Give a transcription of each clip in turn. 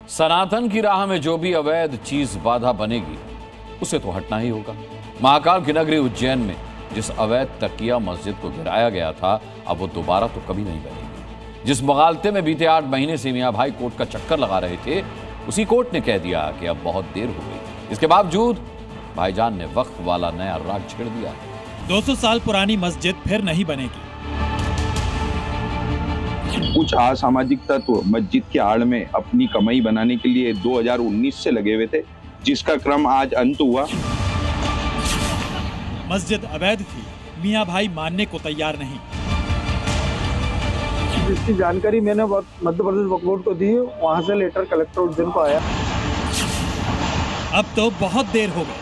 सनातन की राह में जो भी अवैध चीज बाधा बनेगी उसे तो हटना ही होगा। महाकाल की नगरी उज्जैन में जिस अवैध तकिया मस्जिद को गिराया गया था, अब वो दोबारा तो कभी नहीं बनेगी। जिस मुगालते में बीते 8 महीने से मियां भाई कोर्ट का चक्कर लगा रहे थे, उसी कोर्ट ने कह दिया कि अब बहुत देर हो गई। इसके बावजूद भाईजान ने वक्त वाला नया राग छेड़ दिया। 200 साल पुरानी मस्जिद फिर नहीं बनेगी। कुछ असामाजिक तत्व मस्जिद की आड़ में अपनी कमाई बनाने के लिए 2019 से लगे हुए थे, जिसका क्रम आज अंत हुआ। मस्जिद अवैध थी, मियां भाई मानने को तैयार नहीं। जिसकी जानकारी मैंने मध्य प्रदेश वक्फ बोर्ड को दी, वहां से लेटर कलेक्टर उज्जैन को आया। अब तो बहुत देर हो गई।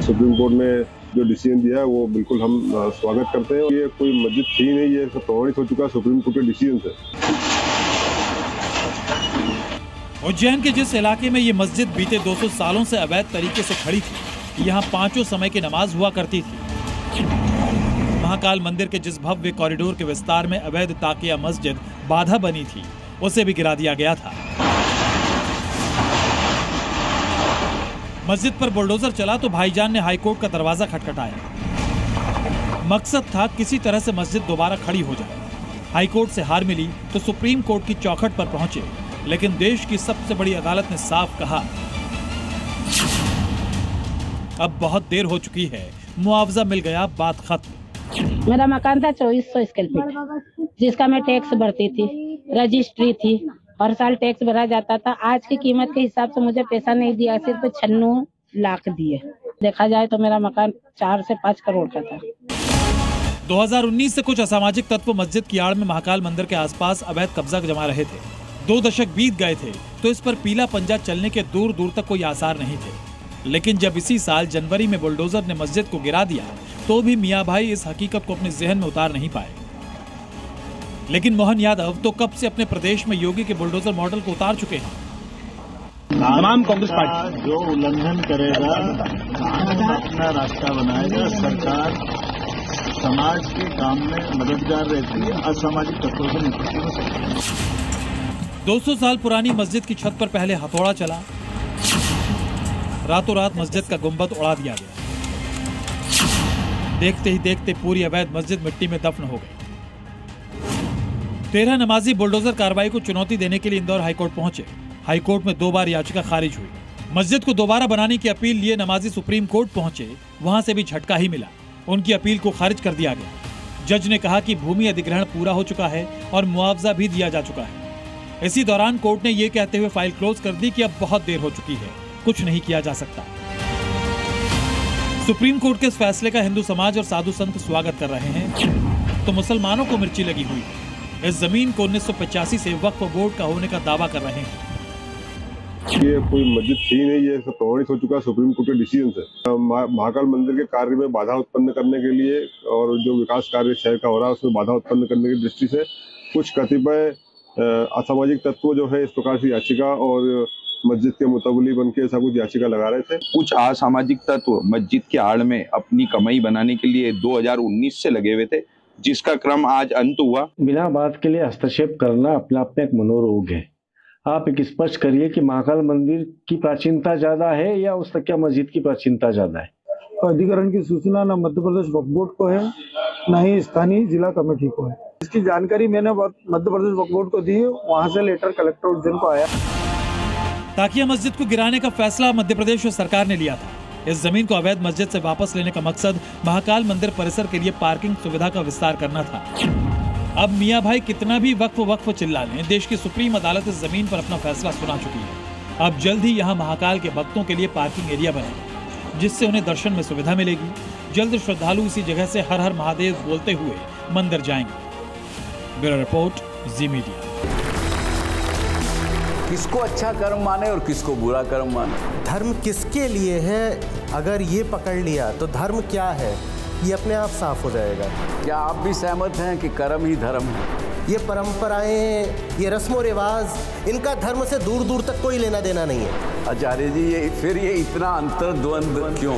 सुप्रीम कोर्ट ने जो डिसीजन दिया है वो बिल्कुल हम स्वागत करते हैं। ये कोई मस्जिद थी नहीं, ये सब प्रमाणित हो चुका है सुप्रीम कोर्ट के डिसीजन से। उज्जैन के जिस इलाके में ये मस्जिद बीते 200 सालों से अवैध तरीके से खड़ी थी, यहाँ 5 समय की नमाज हुआ करती थी। महाकाल मंदिर के जिस भव्य कॉरिडोर के विस्तार में अवैध ताकिया मस्जिद बाधा बनी थी, उसे भी गिरा दिया गया था। मस्जिद पर बुलडोजर चला तो भाईजान ने हाईकोर्ट का दरवाजा खटखटाया। मकसद था किसी तरह से मस्जिद दोबारा खड़ी हो जाए। हाईकोर्ट से हार मिली तो सुप्रीम कोर्ट की चौखट पर पहुंचे, लेकिन देश की सबसे बड़ी अदालत ने साफ कहा, अब बहुत देर हो चुकी है, मुआवजा मिल गया, बात खत्म। मेरा मकान था 2400 स्क्वायर फीट, जिसका मैं टैक्स भरती थी, रजिस्ट्री थी, हर साल टैक्स भरा जाता था। आज की कीमत के हिसाब से मुझे पैसा नहीं दिया, सिर्फ 96 लाख दिए। देखा जाए तो मेरा मकान 4 से 5 करोड़ का था। 2019 से कुछ असामाजिक तत्व मस्जिद की आड़ में महाकाल मंदिर के आसपास अवैध कब्जा जमा रहे थे। 2 दशक बीत गए थे तो इस पर पीला पंजा चलने के दूर दूर तक कोई आसार नहीं थे। लेकिन जब इसी साल जनवरी में बुलडोजर ने मस्जिद को गिरा दिया तो भी मियां भाई इस हकीकत को अपने जहन में उतार नहीं पाए। लेकिन मोहन यादव तो कब से अपने प्रदेश में योगी के बुलडोजर मॉडल को उतार चुके हैं। तमाम कांग्रेस पार्टी जो उल्लंघन करेगा अपना रास्ता बनाएगा। सरकार समाज के काम में मददगार रहती है, असामाजिक तत्वों से निपटने में सकती है। 200 साल पुरानी मस्जिद की छत पर पहले हथौड़ा चला, रातों रात मस्जिद का गुंबद उड़ा दिया गया। देखते ही देखते पूरी अवैध मस्जिद मिट्टी में दफन हो गई। 13 नमाजी बुलडोजर कार्रवाई को चुनौती देने के लिए इंदौर हाईकोर्ट पहुंचे। हाईकोर्ट में 2 बार याचिका खारिज हुई। मस्जिद को दोबारा बनाने की अपील लिए नमाजी सुप्रीम कोर्ट पहुंचे, वहां से भी झटका ही मिला। उनकी अपील को खारिज कर दिया गया। जज ने कहा कि भूमि अधिग्रहण पूरा हो चुका है और मुआवजा भी दिया जा चुका है। इसी दौरान कोर्ट ने यह कहते हुए फाइल क्लोज कर दी कि अब बहुत देर हो चुकी है, कुछ नहीं किया जा सकता। सुप्रीम कोर्ट के इस फैसले का हिंदू समाज और साधु संत स्वागत कर रहे हैं, तो मुसलमानों को मिर्ची लगी हुई है। इस जमीन को 1985 से वक्फ बोर्ड का होने का दावा कर रहे हैं। ये कोई मस्जिद थी नहीं, ये सब प्रमाणित हो चुका है सुप्रीम कोर्ट के डिसीजन से। महाकाल मंदिर के कार्य में बाधा उत्पन्न करने के लिए और जो विकास कार्य शहर का हो रहा है उसमें बाधा उत्पन्न करने की दृष्टि से कुछ कतिपय असामाजिक तत्व जो है इस प्रकार की याचिका और मस्जिद के मुतवली बन के ऐसा कुछ याचिका लगा रहे थे। कुछ असामाजिक तत्व मस्जिद की आड़ में अपनी कमाई बनाने के लिए 2019 से लगे हुए थे, जिसका क्रम आज अंत हुआ। बिना बात के लिए हस्तक्षेप करना अपने आप में एक मनोरोग है। आप एक स्पष्ट करिए कि महाकाल मंदिर की प्राचीनता ज्यादा है या उस तकिया मस्जिद की प्राचीनता ज्यादा है। अधिग्रहण की सूचना न मध्य प्रदेश वक्फ बोर्ड को है, न ही स्थानीय जिला कमेटी को है। इसकी जानकारी मैंने मध्य प्रदेश वक्फ बोर्ड को दी, वहां से लेटर कलेक्टर उज्जैन को आया। ताकिया मस्जिद को गिराने का फैसला मध्य प्रदेश सरकार ने लिया था। इस जमीन को अवैध मस्जिद से वापस लेने का मकसद महाकाल मंदिर परिसर के लिए पार्किंग सुविधा का विस्तार करना था। अब मियां भाई कितना भी वक्फ चिल्ला लें, देश की सुप्रीम अदालत इस जमीन पर अपना फैसला सुना चुकी है। अब जल्द ही यहाँ महाकाल के भक्तों के लिए पार्किंग एरिया बनेगा, जिससे उन्हें दर्शन में सुविधा मिलेगी। जल्द श्रद्धालु इसी जगह से हर हर महादेव बोलते हुए मंदिर जाएंगे। ब्यूरो रिपोर्ट, जी मीडिया। किसको अच्छा कर्म माने और किसको बुरा कर्म माने, धर्म किसके लिए है, अगर ये पकड़ लिया तो धर्म क्या है ये अपने आप साफ हो जाएगा। क्या आप भी सहमत हैं कि कर्म ही धर्म है? ये परंपराएं, ये रस्म रिवाज, इनका धर्म से दूर दूर तक कोई लेना देना नहीं है। आचार्य जी, ये इतना अंतर्द्वंद क्यों?